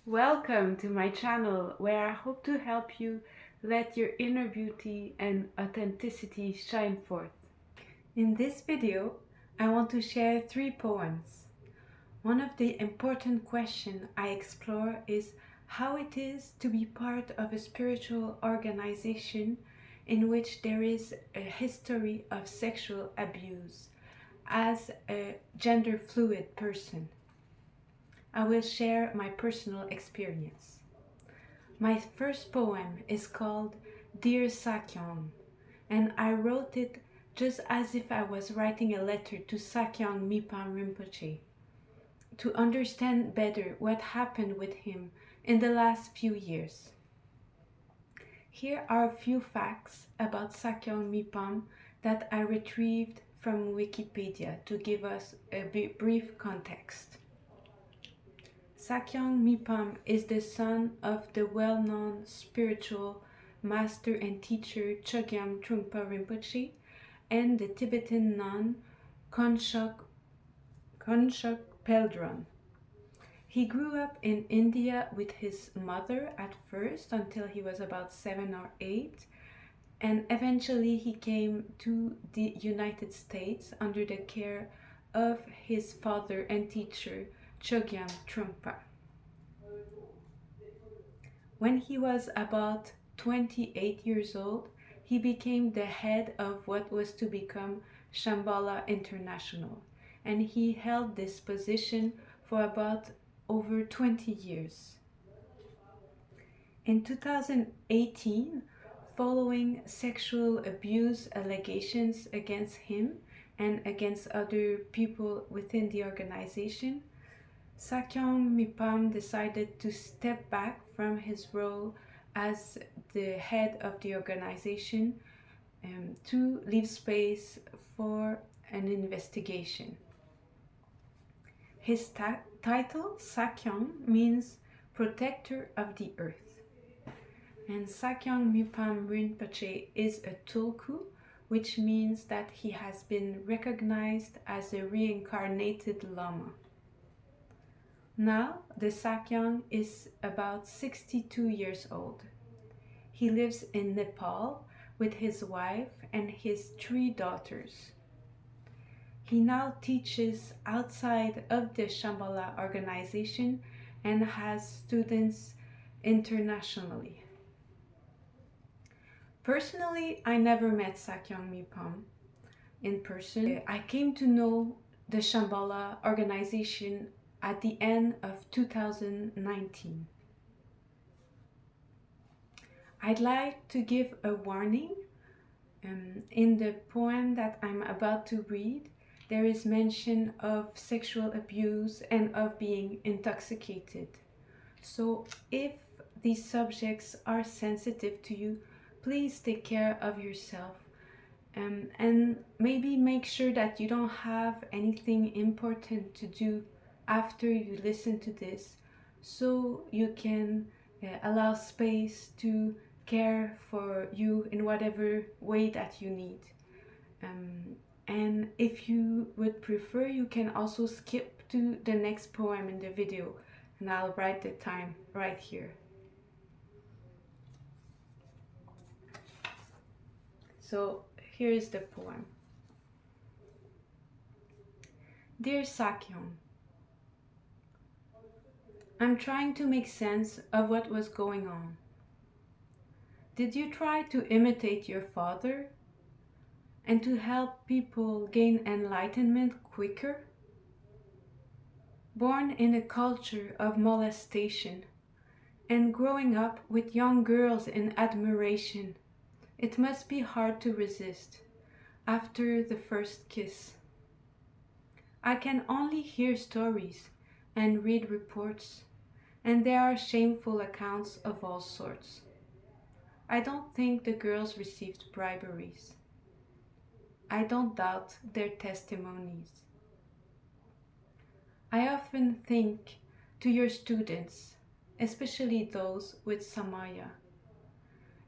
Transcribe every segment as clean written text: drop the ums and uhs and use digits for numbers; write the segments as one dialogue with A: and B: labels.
A: Welcome to my channel where I hope to help you let your inner beauty and authenticity shine forth. In this video, I want to share 3 poems. One of the important questions I explore is how it is to be part of a spiritual organization in which there is a history of sexual abuse as a gender fluid person. I will share my personal experience. My first poem is called Dear Sakyong, and I wrote it just as if I was writing a letter to Sakyong Mipam Rinpoche to understand better what happened with him in the last few years. Here are a few facts about Sakyong Mipam that I retrieved from Wikipedia to give us a brief context. Sakyong Mipam is the son of the well-known spiritual master and teacher Chogyam Trungpa Rinpoche and the Tibetan nun Konshok Peldron. He grew up in India with his mother at first until he was about 7 or 8, and eventually he came to the United States under the care of his father and teacher Chogyam Trungpa. When he was about 28 years old, he became the head of what was to become Shambhala International, and he held this position for about over 20 years. In 2018, following sexual abuse allegations against him and against other people within the organization, Sakyong Mipam decided to step back from his role as the head of the organization to leave space for an investigation. His title, Sakyong, means protector of the earth. And Sakyong Mipam Rinpoche is a tulku, which means that he has been recognized as a reincarnated Lama. Now, the Sakyong is about 62 years old. He lives in Nepal with his wife and his 3 daughters. He now teaches outside of the Shambhala organization and has students internationally. Personally, I never met Sakyong Mipam in person. I came to know the Shambhala organization at the end of 2019. I'd like to give a warning. In the poem that I'm about to read, there is mention of sexual abuse and of being intoxicated. So if these subjects are sensitive to you, please take care of yourself. And maybe make sure that you don't have anything important to do after you listen to this, so you can allow space to care for you in whatever way that you need. And if you would prefer, you can also skip to the next poem in the video, and I'll write the time right here. So here is the poem. Dear Sakyong, I'm trying to make sense of what was going on. Did you try to imitate your father and to help people gain enlightenment quicker? Born in a culture of molestation and growing up with young girls in admiration, it must be hard to resist after the first kiss. I can only hear stories and read reports, and there are shameful accounts of all sorts. I don't think the girls received briberies. I don't doubt their testimonies. I often think to your students, especially those with Samaya.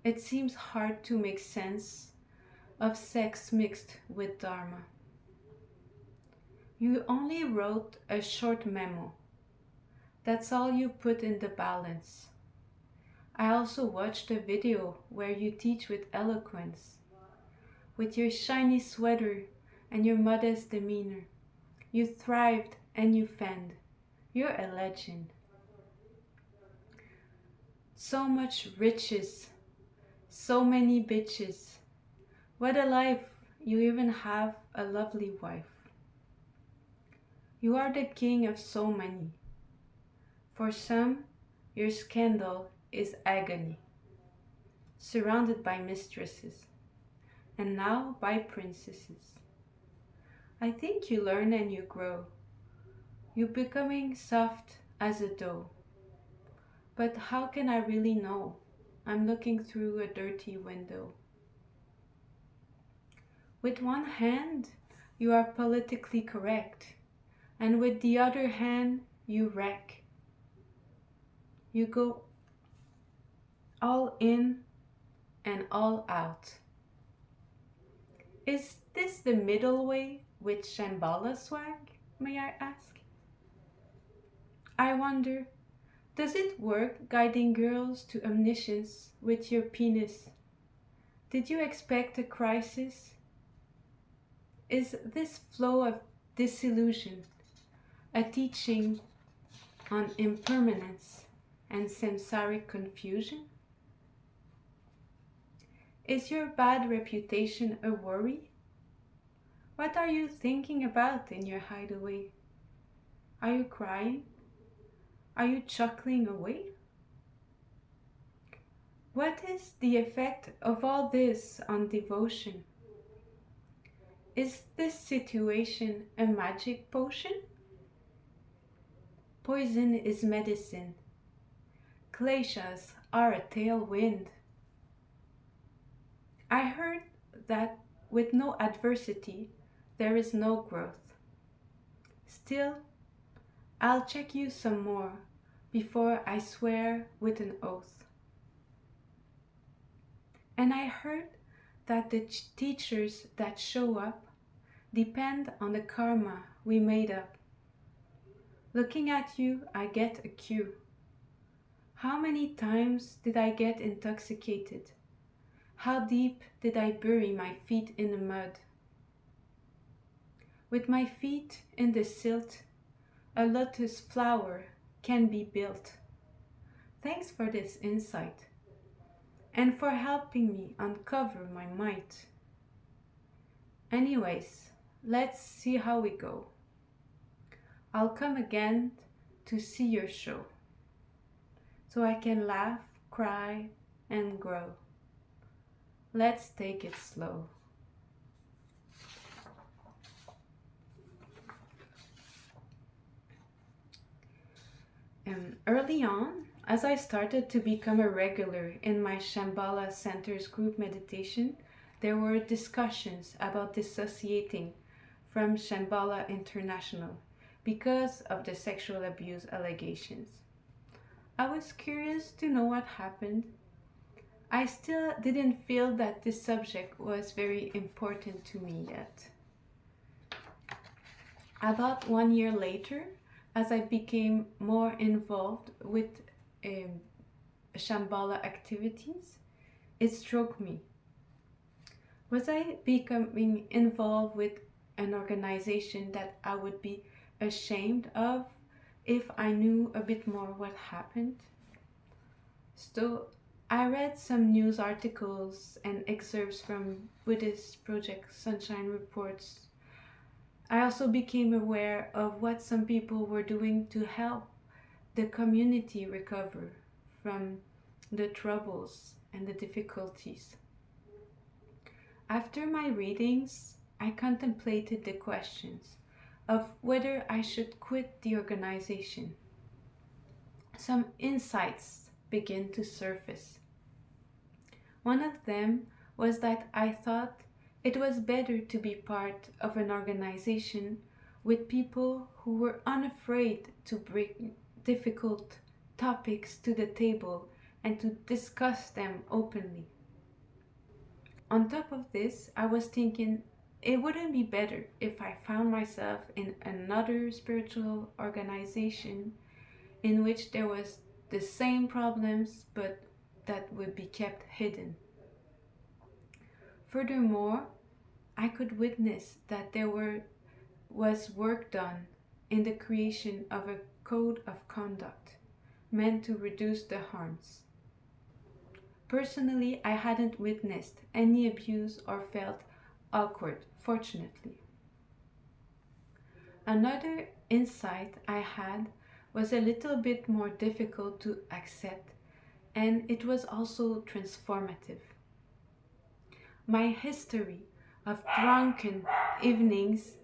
A: It seems hard to make sense of sex mixed with Dharma. You only wrote a short memo, That's all you put in the balance. I also watched a video where you teach with eloquence, with your shiny sweater and your modest demeanor. You thrived and you fend. You're a legend. So much riches, so many bitches. What a life! You even have a lovely wife. You are the king of so many. For some, your scandal is agony, surrounded by mistresses, and now by princesses. I think you learn and you grow. You're becoming soft as a dough. But how can I really know? I'm looking through a dirty window. With one hand, you are politically correct, and with the other hand, you wreck. You go all in and all out. Is this the middle way with Shambhala swag, may I ask? I wonder, does it work guiding girls to omniscience with your penis? Did you expect a crisis? Is this flow of disillusion a teaching on impermanence and samsaric confusion? Is your bad reputation a worry? What are you thinking about in your hideaway? Are you crying? Are you chuckling away? What is the effect of all this on devotion? Is this situation a magic potion? Poison is medicine. Kleshas are a tailwind. I heard that with no adversity, there is no growth. Still, I'll check you some more before I swear with an oath. And I heard that the teachers that show up depend on the karma we made up. Looking at you, I get a cue. How many times did I get intoxicated? How deep did I bury my feet in the mud? With my feet in the silt, a lotus flower can be built. Thanks for this insight, and for helping me uncover my might. Anyways, let's see how we go. I'll come again to see your show, so I can laugh, cry, and grow. Let's take it slow. Early on, as I started to become a regular in my Shambhala Centre's group meditation, there were discussions about dissociating from Shambhala International because of the sexual abuse allegations. I was curious to know what happened. I still didn't feel that this subject was very important to me yet. About 1 year later, as I became more involved with Shambhala activities, it struck me. Was I becoming involved with an organization that I would be ashamed of if I knew a bit more what happened? So I read some news articles and excerpts from Buddhist Project Sunshine reports. I also became aware of what some people were doing to help the community recover from the troubles and the difficulties. After my readings, I contemplated the questions of whether I should quit the organization. Some insights began to surface. One of them was that I thought it was better to be part of an organization with people who were unafraid to bring difficult topics to the table and to discuss them openly. On top of this, I was thinking it wouldn't be better if I found myself in another spiritual organization in which there was the same problems but that would be kept hidden. Furthermore, I could witness that was work done in the creation of a code of conduct meant to reduce the harms. Personally, I hadn't witnessed any abuse or felt awkward, fortunately. Another insight I had was a little bit more difficult to accept, and it was also transformative. My history of drunken evenings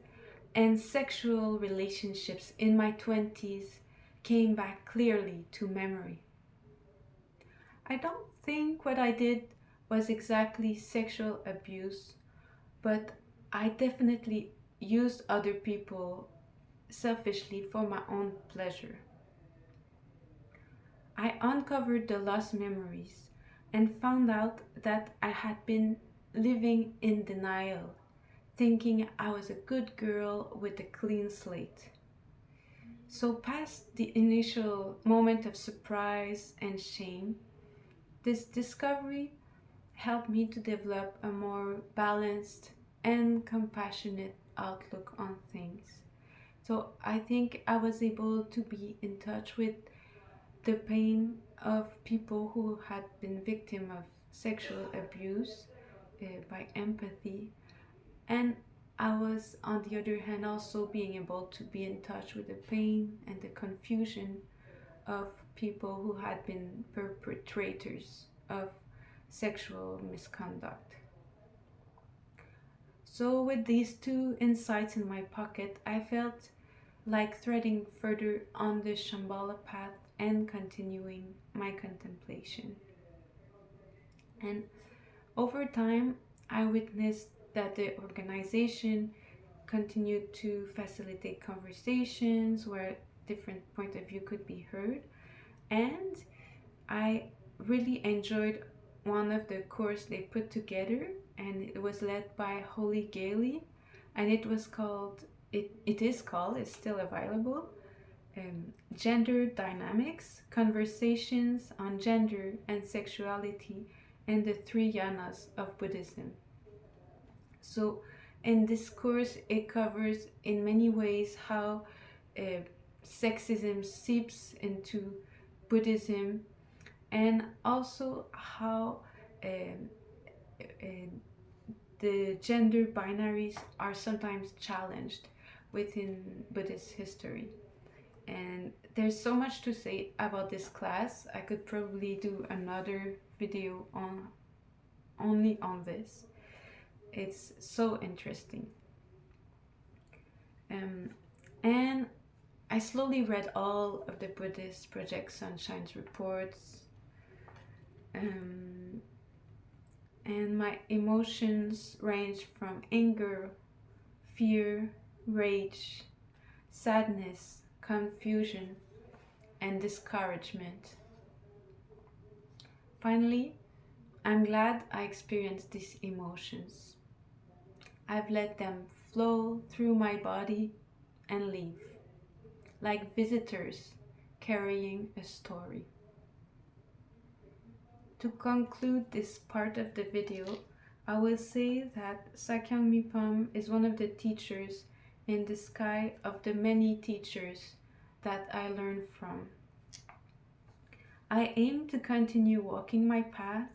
A: and sexual relationships in my 20s came back clearly to memory. I don't think what I did was exactly sexual abuse, but I definitely used other people selfishly for my own pleasure. I uncovered the lost memories and found out that I had been living in denial, thinking I was a good girl with a clean slate. So, past the initial moment of surprise and shame, this discovery helped me to develop a more balanced and compassionate outlook on things. So I think I was able to be in touch with the pain of people who had been victim of sexual abuse by empathy, and I was on the other hand also being able to be in touch with the pain and the confusion of people who had been perpetrators of sexual misconduct. So with these two insights in my pocket, I felt like treading further on the Shambhala path and continuing my contemplation. And over time, I witnessed that the organization continued to facilitate conversations where different point of view could be heard, and I really enjoyed one of the course they put together, and it was led by Holly Gailey, and it is called, it's still available, Gender Dynamics, Conversations on Gender and Sexuality and the Three Yanas of Buddhism. So in this course, it covers in many ways how sexism seeps into Buddhism, and also how the gender binaries are sometimes challenged within Buddhist history. And there's so much to say about this class. I could probably do another video only on this. It's so interesting. And I slowly read all of the Buddhist Project Sunshine's reports, and my emotions ranged from anger, fear, rage, sadness, confusion, and discouragement. Finally, I'm glad I experienced these emotions. I've let them flow through my body and leave, like visitors carrying a story. To conclude this part of the video, I will say that Sakyong Mipam is one of the teachers in the sky of the many teachers that I learned from. I aim to continue walking my path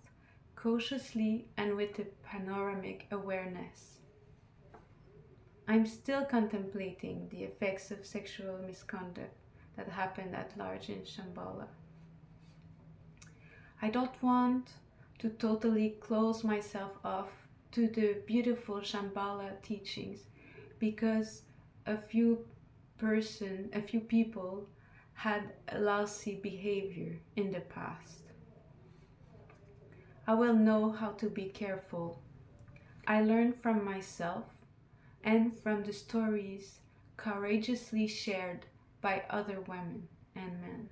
A: cautiously and with a panoramic awareness. I'm still contemplating the effects of sexual misconduct that happened at large in Shambhala. I don't want to totally close myself off to the beautiful Shambhala teachings because a few people had lousy behavior in the past. I will know how to be careful. I learned from myself and from the stories courageously shared by other women and men.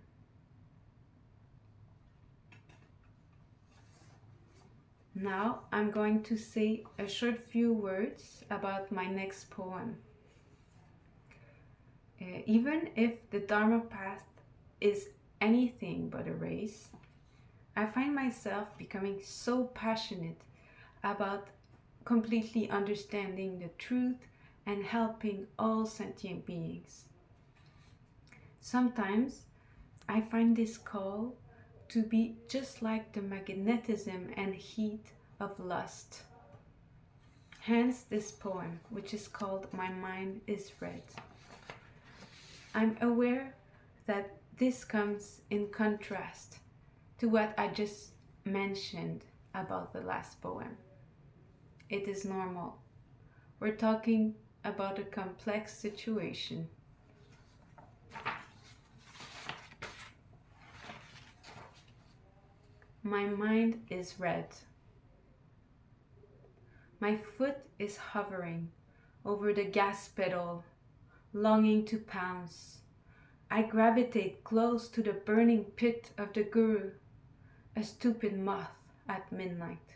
A: Now I'm going to say a short few words about my next poem. Even if the Dharma path is anything but a race, I find myself becoming so passionate about completely understanding the truth and helping all sentient beings. Sometimes I find this call to be just like the magnetism and heat of lust. Hence this poem, which is called My Mind is Red. I'm aware that this comes in contrast to what I just mentioned about the last poem. It is normal. We're talking about a complex situation. My mind is red. My foot is hovering over the gas pedal, longing to pounce. I gravitate close to the burning pit of the Guru, a stupid moth at midnight.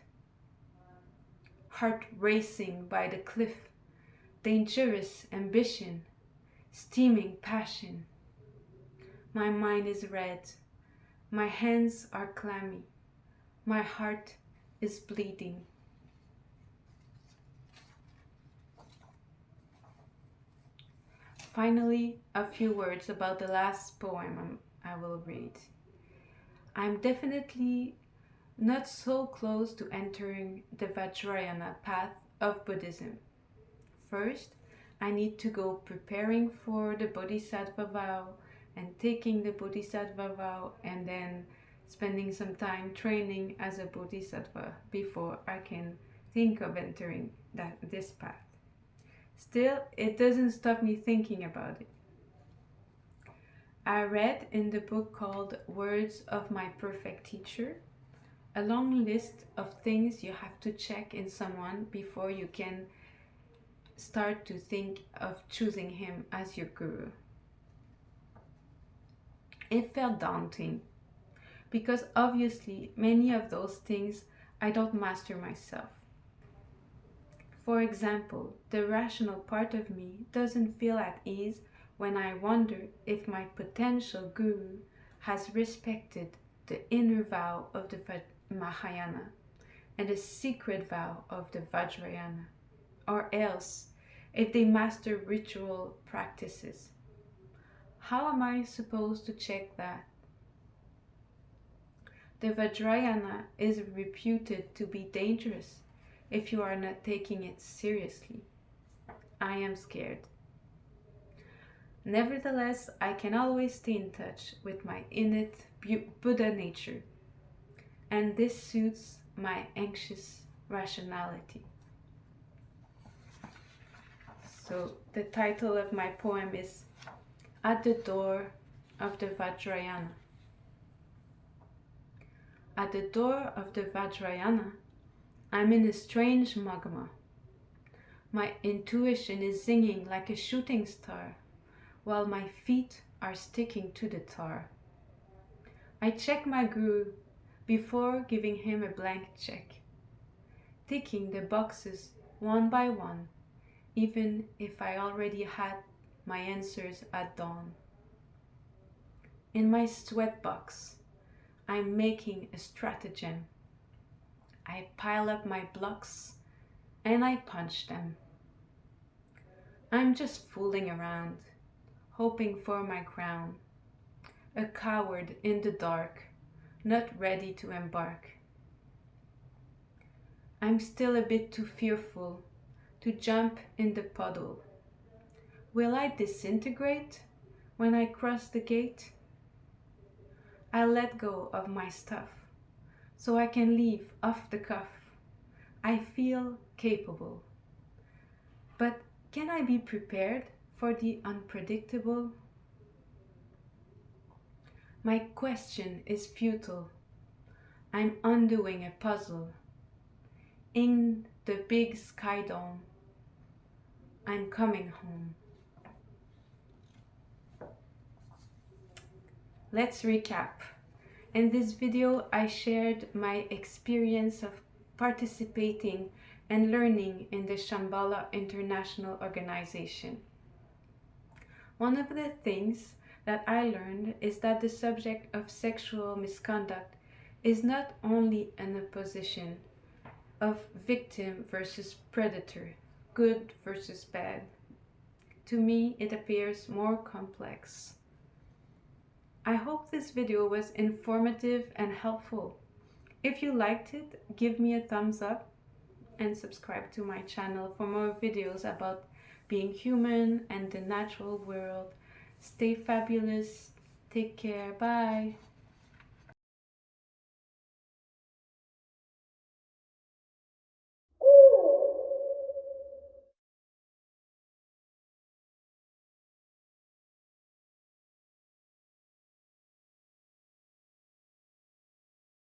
A: Heart racing by the cliff, dangerous ambition, steaming passion. My mind is red, my hands are clammy, my heart is bleeding. Finally, a few words about the last poem I will read. I'm definitely not so close to entering the Vajrayana path of Buddhism. First, I need to go preparing for the Bodhisattva vow and taking the Bodhisattva vow and then spending some time training as a Bodhisattva before I can think of entering this path. Still, it doesn't stop me thinking about it. I read in the book called Words of My Perfect Teacher a long list of things you have to check in someone before you can start to think of choosing him as your guru. It felt daunting because obviously many of those things I don't master myself. For example, the rational part of me doesn't feel at ease when I wonder if my potential guru has respected the inner vow of the Mahayana and the secret vow of the Vajrayana, or else if they master ritual practices. How am I supposed to check that? The Vajrayana is reputed to be dangerous if you are not taking it seriously. I am scared. Nevertheless, I can always stay in touch with my innate Buddha nature, and this suits my anxious rationality. So the title of my poem is At the Door of the Vajrayana. At the door of the Vajrayana, I'm in a strange magma. My intuition is zinging like a shooting star, while my feet are sticking to the tar. I check my guru before giving him a blank check, ticking the boxes one by one, even if I already had my answers at dawn. In my sweatbox, I'm making a stratagem. I pile up my blocks and I punch them. I'm just fooling around, hoping for my crown. A coward in the dark, not ready to embark. I'm still a bit too fearful to jump in the puddle. Will I disintegrate when I cross the gate? I let go of my stuff so I can leave off the cuff. I feel capable. But can I be prepared for the unpredictable? My question is futile. I'm undoing a puzzle. In the big sky dome, I'm coming home. Let's recap. In this video, I shared my experience of participating and learning in the Shambhala International organization. One of the things that I learned is that the subject of sexual misconduct is not only an opposition of victim versus predator, good versus bad. To me, it appears more complex. I hope this video was informative and helpful. If you liked it, give me a thumbs up and subscribe to my channel for more videos about being human and the natural world. Stay fabulous. Take care. Bye.